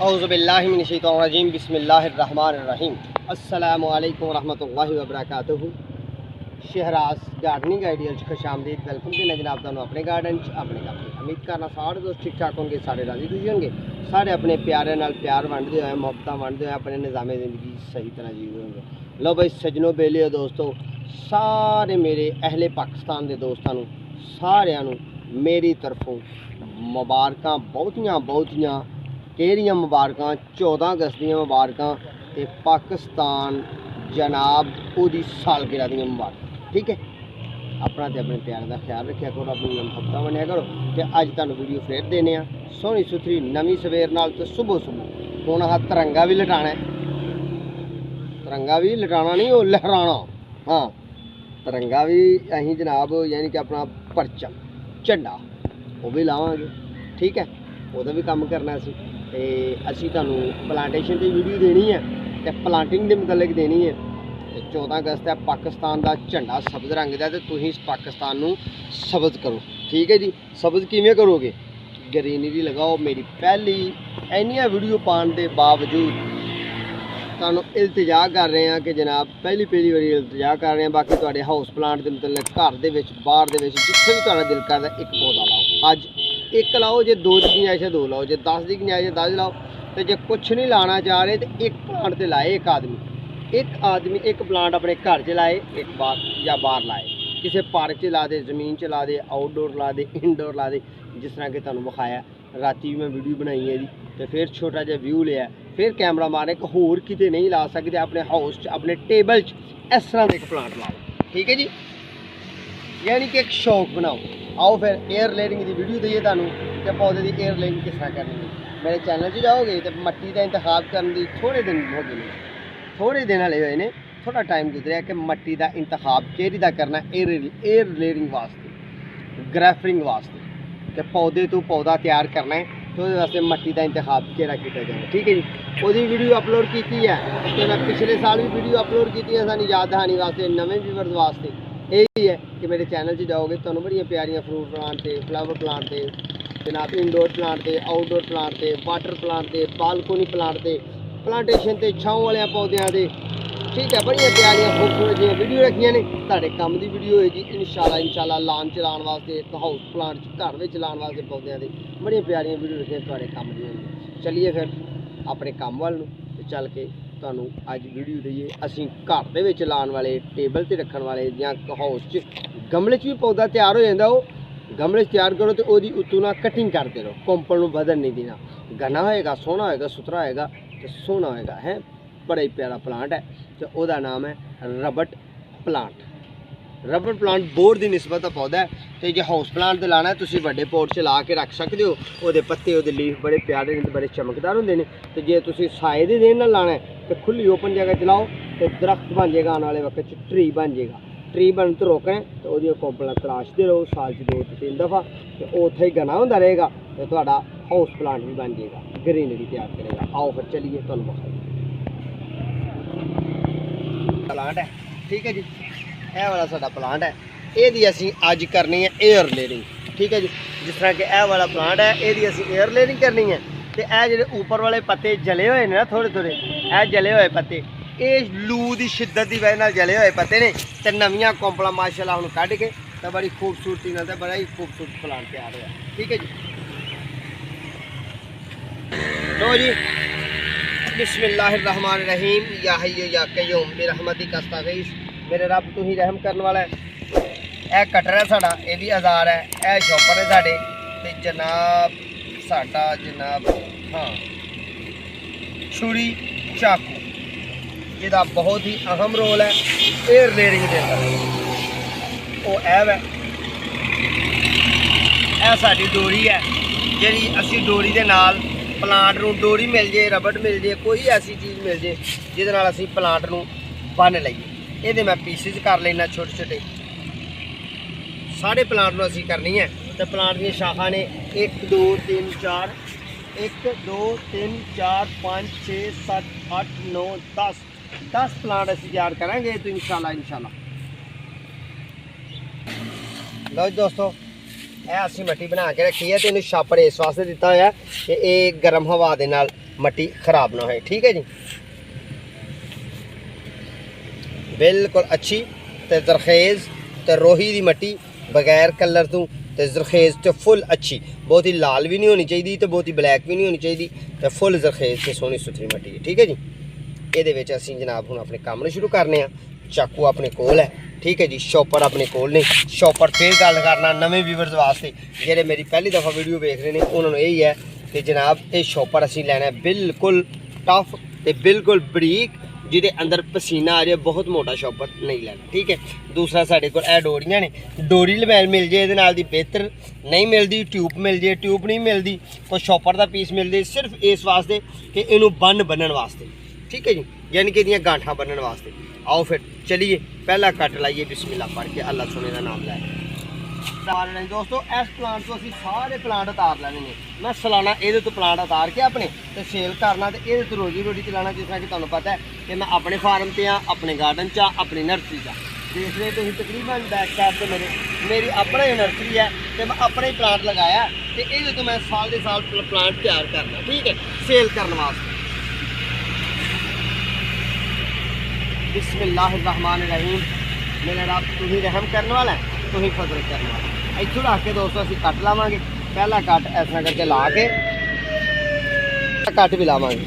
औज़ुबिल्लाहिमिनश्शैतानिर्रजीम बिस्मिल्लाहिर्रहमानिर्रहीम अस्सलामु अलैकुम रहमतुल्लाहि व बरकातुहू। शहराज गार्डनिंग आइडियाज़ खुशामदीद। वेलकम करना जनाब तुहानू अपने गार्डन अपने काम उम्मीद करना सारे दोस्त ठीक ठाक होंगे, सारे राजी खुशी होंगे, सारे अपने प्यारे नाल प्यार वंडते हुए मुहब्बत वंडते हुए अपने निज़ामे ज़िंदगी सही तरह जी होंगे। लो भाई सजनों बेलियो दोस्तों, सारे मेरे अहले पाकिस्तान के दोस्तों सारिਆਂ ਨੂੰ मेरी तरफों मुबारकां बहुतियां केरियां मुबारकां 14 अगस्त दी मुबारकां ते पाकिस्तान जनाब ओदी सालगिरह दी मुबारक। ठीक है, अपना ते अपने प्यार का ख्याल रखा करो, अपनी मुहब्बत बनया करो। तो अज तुहानू वीडियो फिर देने सोहनी सुथरी नवी सवेर नाल। तो सुबह सुबह हुण आह तिरंगा भी लटाना है, तिरंगा भी लटाना नहीं वो लहराना। हाँ, तिरंगा भी अहीं जनाब यानी कि अपना परचम झंडा वो भी लावांगे। ठीक है, वह भी काम करना असी। तो असी तुहानू प्लांटेशन की वीडियो देनी है तो प्लांटिंग के मुतलक देनी है। 14 अगस्त है, पाकिस्तान का झंडा सबज रंग का, तो तुसीं इस पाकिस्तान नू सबज करो। ठीक है जी, सबज किवें करोगे? ग्रीनरी लगाओ। मेरी पहली इन्नियां वीडियो पाने के बावजूद तुहानू इल्तिजा कर रहे हैं कि जनाब पहली बारी इल्तिजा कर रहे हैं। बाकी तुहाडे हाउस प्लांट के मतलब घर दे विच बाहर दे विच जिथे भी तुहाडा दिल करदा एक पौधा लाओ। अज एक लाओ, जे 2 की गुंजाइश है 2 लाओ, जे 10 की गुंजाइश है 10 लाओ। तो जे कुछ नहीं लाना चाह रहे तो एक प्लांट तो लाए। एक आदमी एक प्लांट अपने घर च लाए, एक बार या बाहर लाए, किसी पार्क च ला दे, जमीन च ला दे, आउटडोर ला दे, इनडोर ला दे। जिस तरह कि तुहानू विखाया राती मैं वीडियो बनाई है जी, तो फिर छोटा जिहा व्यू लिया, फिर कैमरा मारे कि होर किते नहीं ला सकते, अपने हाउस अपने टेबल इस तरह के एक प्लांट लाओ। ठीक है जी, यानी कि एक शौक बनाओ। आओ फिर एयर लेयरिंग की वीडियो दईए तुहानू कि पौधे की एयर लेयरिंग किस तरह करनी है। मेरे चैनल से जाओगे तो मट्टी का इंतखाब करने की थोड़े दिन हो गए, थोड़े दिन हले हुए ने, थोड़ा टाइम गुजरिया कि मट्टी का इंतखाब केरी का करना एयर लेयरिंग वास्ते, ग्रैफरिंग वास्ते, कि पौधे तो पौधा तैयार करना है तो उस वास्ते मट्टी का इंतखाब केड़ा किया जाए। ठीक है जी, वो वीडियो अपलोड की है तो मैं पिछले साल भी वीडियो अपलोड की है सानू याद दहानी वास्ते, नवे व्यूअर्स वास्ते। यही है कि मेरे चैनल से जाओगे तो बड़िया प्यारियां फ्रूट प्लांट से, फ्लावर प्लांट से, जनाब इनडोर प्लांट से, आउटडोर प्लांट से, वाटर प्लांट से, बालकोनी प्लांट से, प्लांटेशन से, छाँव वाले पौधों से। ठीक है, बड़िया प्यारियां खूबसूरत जी वीडियो रखियां ने। तुहाडे काम की वीडियो होएगी इंशाल्लाह लान चलाने वास्ते, हाउस प्लांट घर में चलाने वास्ते पौधों की बड़िया प्यारियां वीडियो रखियां तुहाडे काम दी होंगी। चलिए फिर अपने काम वाल नूं चल के तुहानू अज वीडियो दईए। असीं घर दे विच लाने वाले, टेबल ते रखण वाले या हाउस च गमले च भी पौधा तैयार हो जाता। वो गमले तैयार करो तो वो उत्तों ना कटिंग करते रहो, कोंपल नूं बदन नहीं देना। घना होएगा, सोहना होएगा, सुथरा होएगा तो सोहना होएगा है। बड़ा ही प्यारा प्लांट है तो वह नाम है रबट प्लांट। रबट प्लांट बोर्ड की निस्बत का पौधा है। तो जो हाउस प्लांट लाना है तुम बड़े पोट च ला के रख सकते हो। वो पत्ते वो लीफ बड़े प्यारे ने, बड़े चमकदार होंगे ने। तो जे तुम साए के देन लाना है तो खुली ओपन जगह चलाओ तो दरख्त बन जाएगा, आने वाले वक्त ट्री बन जाएगा। ट्री बन तो रोकना है तो वो कोंपल तराशते रहो साल 2-3 दफ़ा, तो उत्थे ही घना होंदा रहेगा तो तुहाडा हाउस प्लांट भी बन जाएगा, ग्रीनरी तैयार करेगा। आओ फिर चलिए तुहानू बखाइए प्लांट है। ठीक है जी, यह वाला साडा प्लांट है, ये असी अज करनी है एयर लेयरिंग। ठीक है जी, जिस तरह कि यह वाला प्लांट है ये असी एयर लेयरिंग करनी है। तो यह जो ऊपर वाले पत्ते जले हुए हैं ना, थोड़े थोड़े यह जले हुए पत्ते, ये लू की शिद्दत की वजह जले हुए पत्ते ने। तो नवियां कोंपला माशाल्लाह हुण कढ़ के तो बड़ी खूबसूरती नाल बड़ा ही खूबसूरत प्लांट तैयार होया। ठीक है जी, लो जी बिस्मिल्लाहिर्रहमानिर्रहीम। या हय्यु या क़य्यूम बिरहमतिक अस्तगीस। मेरे रब तू ही रहम करने वाला है। यह कटर है साड़ा, ये भी आज़ार है। यह शॉपर है साढ़े ते जनाब साड़ा जनाब हाँ छुरी चाकू, जिहदा बहुत ही अहम रोल है एयर लेयरिंग के अंदर। वो ऐब है, यह साड़ी डोरी है जी। असी डोरी के नाल प्लांट नूं डोरी मिल जाए, रबड़ मिल जाए, कोई ऐसी चीज़ मिल जाए जिहदे नाल असी प्लांट नूं बन लईए। ये मैं पीसिज कर लेना छोटे छोटे सारे प्लांट नूं असी करनी है। तो प्लांट दी शाखा ने 1 2 3 4 1 2 3 4 5 6 7 8 9 10 प्लांट असी तैयार करांगे तो इंशाल्लाह। लो दोस्तों, यह असी मट्टी बना के रखी है तो इन्हें छापर इस वास्ते दिता होया कि ये गर्म हवा दे नाल मट्टी खराब ना होए। ठीक है जी, बिल्कुल अच्छी ते जरखेज़ ते रोही दी मट्टी बगैर कलर तो ते जरखेज़ ते फुल अच्छी, बहुत ही लाल भी नहीं होनी चाहिए तो बहुत ही ब्लैक भी नहीं होनी चाहिए तो फुल जरखेज़ ते सोहनी सुथरी मट्टी है। ठीक है जी, ये असीं जनाब हुण अपने काम नूं शुरू करने आ। चाकू अपने कोल है। ठीक है जी, शॉपर अपने कोल ने। शॉपर फिर गल करना नवे व्यूअर्स वास्ते जेह्ड़े मेरी पहली दफ़ा वीडियो देख रहे हैं उन्होंने यही है कि जनाब ये शॉपर असीं लैना है बिल्कुल टफ ते बिल्कुल बरीक, जिहदे अंदर पसीना आ जाए, बहुत मोटा शॉपर नहीं लेना। ठीक है, दूसरा साढ़े कोल ए डोरियां ने, डोरी मिल जाए इहदे नाल दी बेहतर, नहीं मिलती ट्यूब मिल जाए, ट्यूब नहीं मिलती कोई शॉपर का पीस मिल जाए सिर्फ इस वास्ते कि इनू बनन वास्ते। ठीक है जी, यानी कि इहदियां गांठां बनन वास्ते। आओ फिर चलिए पहला कट लाइए बिस्मिल्लाह पढ़ के, अल्लाह सोने का नाम लाए। दोस्तों इस प्लांट तो असीं सारे प्लांट उतार लैने ने। मैं सालाना ये तो प्लांट उतार के अपने तो सेल करना तो ये तो रोजी रोटी चलाना, जिस तरह कि तुहानूं पता है कि मैं अपने फार्म से हाँ, अपने गार्डन च अपनी नर्सरी च देख रहे तुसीं तकरीबन बैक साइड तो मेरी अपना ही नर्सरी है तो मैं अपना ही प्लांट लगाया तो ये तो मैं साल के साल प्लांट तैयार करना। ठीक है, सेल करने वास्ते। बिस्मिल्लाहिर्रहमानिर्रहीम, मेरा रब तुसीं रहम करने वाला है, तुसीं फजल करने वाला। इत्थों रख के दोस्तों असीं कट लावांगे। पहला कट इस तरह करके ला के कट भी लावांगे।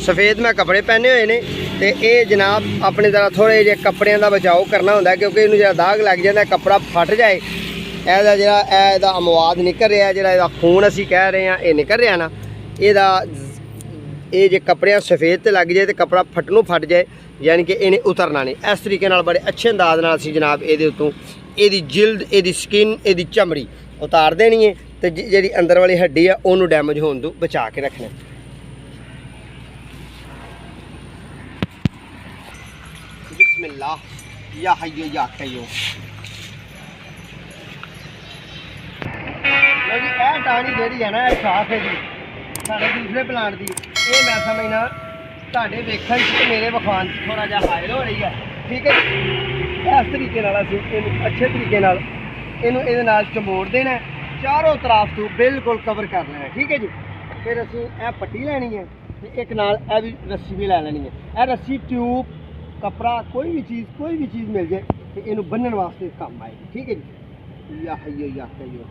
सफ़ेद मैं कपड़े पहने हुए ने ते ये जनाब अपने तरह थोड़े जे कपड़ियां दा बचाव करना होंदा, क्योंकि इनू जो दाग लग जाता कपड़ा फट जाए, ਇਹਦਾ ਜਿਹੜਾ ਇਹਦਾ ਅਮਵਾਦ ਨਿਕਲ ਰਿਹਾ, ਜਿਹੜਾ ਇਹਦਾ ਖੂਨ ਅਸੀਂ ਕਹਿ ਰਹੇ ਹਾਂ ਇਹ ਨਿਕਲ ਰਿਹਾ ਨਾ, ਇਹਦਾ ਇਹ ਜੇ ਕੱਪੜਿਆਂ ਸਫੇਦ ਤੇ ਲੱਗ ਜਾਏ ਤੇ ਕੱਪੜਾ ਫਟਣੋਂ ਫਟ ਜਾਏ, ਯਾਨੀ ਕਿ ਇਹਨੇ ਉਤਰਨਾ ਨਹੀਂ। ਇਸ ਤਰੀਕੇ ਨਾਲ ਬੜੇ ਅੱਛੇ ਅੰਦਾਜ਼ ਨਾਲ ਅਸੀਂ ਜਨਾਬ ਇਹਦੇ ਉੱਤੋਂ ਇਹਦੀ ਜਿਲਦ, ਇਹਦੀ ਸਕਿਨ, ਇਹਦੀ ਚਮੜੀ ਉਤਾਰ ਦੇਣੀ ਹੈ ਤੇ ਜਿਹੜੀ ਅੰਦਰ ਵਾਲੀ ਹੱਡੀ ਆ ਉਹਨੂੰ ਡੈਮੇਜ ਹੋਣ ਤੋਂ ਬਚਾ ਕੇ ਰੱਖਣਾ। ਬਿਸਮਿਲ੍ਲਾਹ ਯਾ ਹਯਯੂ ਯਾ ਕਯੂਮ। जी यह टाणी जी है ना साफ है जी साढ़े दूसरे प्लांट की, ये मैं समझना तुहाडे वेखण च मेरे विखान थोड़ा जहा हायल हो रही है। ठीक है, इस तरीके अच्छे तरीके इहदे चमोड़ देना, चारों तरफ तो बिल्कुल कवर कर लेना। ठीक है जी, फिर असीं यह पट्टी लैनी है तो एक नाल यह भी रस्सी भी लै लैनी है। यह रस्सी ट्यूब कपड़ा कोई भी चीज़ मिल जाए तो इनू बन्नण वास्ते काम आएगी। ठीक है जी, या हय्यो या कय्यो।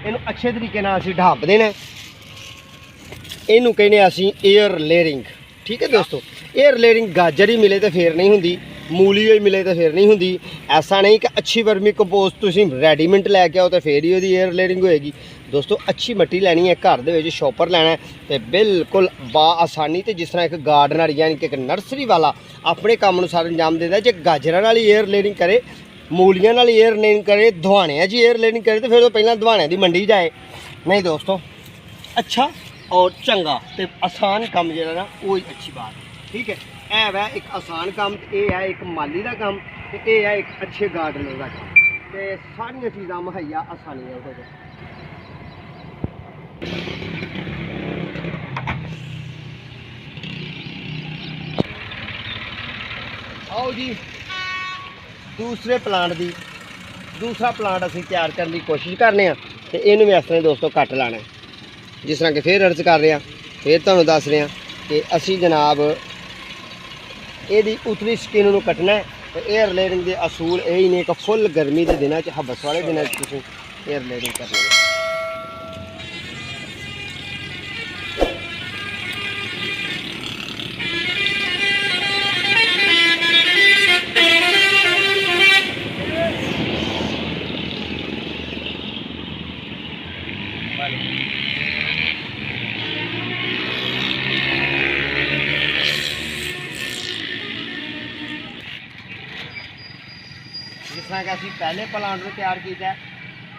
इनू अच्छे तरीके नाल असीं ढांप देना, इनू कहने असीं एयर लेयरिंग। ठीक है दोस्तों, एयर लेयरिंग गाजर ही मिले तो फिर नहीं हुंदी, मूली ही मिले तो फिर नहीं हुंदी। ऐसा नहीं कि अच्छी वर्मी कंपोस्ट तुसीं रेडीमेड लैके आओ तो फिर ही उहदी एयर लेयरिंग होएगी। दोस्तों अच्छी मट्टी लैनी है, घर दे विच शॉपर लैना है तो बिल्कुल बा आसानी तो जिस तरह एक गार्डनर यानी कि एक नर्सरी वाला अपने काम अनुसार अंजाम देता है। जो गाजरां नाल एयर लेयरिंग करे, मूलियां नाल एयर लेयरिंग करे, दवाणियां जी एयर लेयरिंग करे तो फिर तो पहला दवाणियां दी मंडी जाए। नहीं दोस्तों, अच्छा और चंगा तो आसान काम जो ना वो ही अच्छी बात है। ठीक है, यह है एक आसान काम, ये है एक माली का काम, तो ये है एक अच्छे गार्डनर का काम, तो सारिया चीज़ां मुहैया आसानी हो जाए। आओ जी दूसरे प्लांट की दूसरा प्लांट असीं तैयार करने की कोशिश करने तो इनू भी इस तरह दोस्तों कट लाना है, जिस तरह कि फिर अर्ज कर रहे हैं, फिर तुहानूं दस रहे हैं कि असीं जनाब ये उतली स्किन नूं कटना है। तो एयर लेयरिंग के असूल यही ने कि फुल गर्मी के दिनों हबस वाले दिनों एयर लेयरिंग करनी है। जिस तरह कि असीं पहले प्लांट में तैयार किया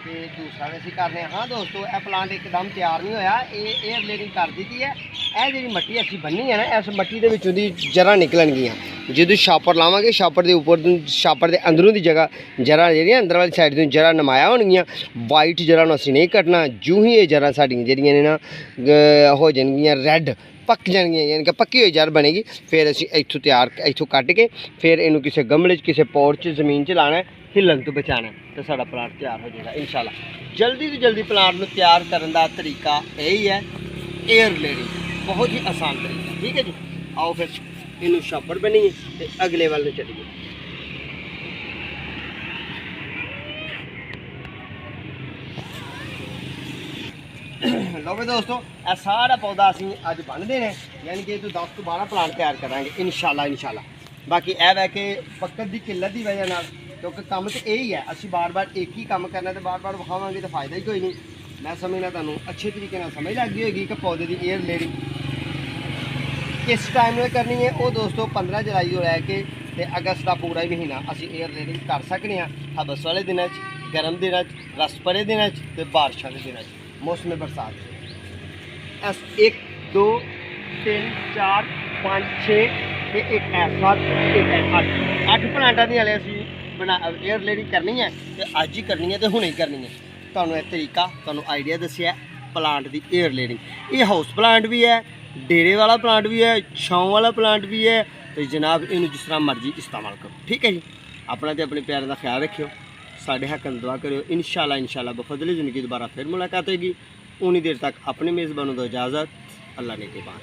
तो दूसरा भी असीं करने। हाँ दोस्तों, यह प्लांट एकदम तैयार नहीं होया, ये एयर लेयरिंग कर दी है। यह जी मट्टी असीं बन्नी है ना, इस मट्टी के विचों दी जरां निकलणगियां, जो छापर लावांगे छापर के उपर छापर के अंदरों की जगह जरां जिहड़ियां अंदर वाली साइड तो जरां नमाया होणगियां। वाइट जरां नूं असीं नहीं कटना, जूं ही ये जरां साडियां जिहड़ियां ने ना हो जाणगियां रैड, पक जाएंगी यानी कि पक्की हुई जड़ बनेगी। फिर असीं इत्थों तैयार इत्थों कट के फिर इनू किसी गमले किसी पौट च जमीन च लाना है, हिलन तो बचाना तो साड़ा प्लांट तैयार हो जाएगा इंशाल्लाह। जल्दी तो जल्दी प्लांट में तैयार करने का तरीका यही है एयर लेयरिंग। बहुत ही आसान तरीका। ठीक है जी, आओ फिर इनू छापर बनीए तो अगले वाल चलिए। लो भी दोस्तों, यह सारा पौधा असीं अज बन देना, यानी कि 10 तो 12 प्लांट तैयार करांगे इंशाल्लाह। बाकी यह है कि वक्त की किल्लत की वजह नाल, क्योंकि काम तो यही है, असीं बार बार एक ही काम करना तो बार बार विखावांगे तो फायदा ही कोई नहीं। मैं समझना तुहानूं अच्छे तरीके नाल समझ लग गई होगी कि पौधे की एयर लेयरिंग किस टाइम में करनी है। वो दोस्तों 15 जुलाई को लैके ते अगस्त का पूरा ही महीना असीं एयर लेयरिंग कर सकते हैं। हबस वाले दिनों, गर्म दिनों, रस भरे दिनों ते बारिशों के दिनों, मौसम बरसात। 1 2 3 4 5 6 ते एक 7 एक 8 प्लांटा दी हले असीं बना एयर लेयरिंग करनी है तो अज ही करनी है तो हुणे ही करनी है। तुहानूं एक तरीका, तुहानूं आइडिया दस्सिया प्लांट की एयर लेयरिंग। ये हाउस प्लांट भी है, डेरे वाला प्लांट भी है, छांव वाला प्लांट भी है। तो जनाब इनू जिस तरह मर्जी इस्तेमाल करो। ठीक है जी, अपना तो अपने प्यार का ख्याल रखियो, साढ़े हक दुआ करो। इंशाल्लाह बफदली ज़िंदगी दोबारा फिर मुलाकात होगी। उन्नी देर तक अपने मेज़बानों को इजाज़त। अल्लाह ने के बाद।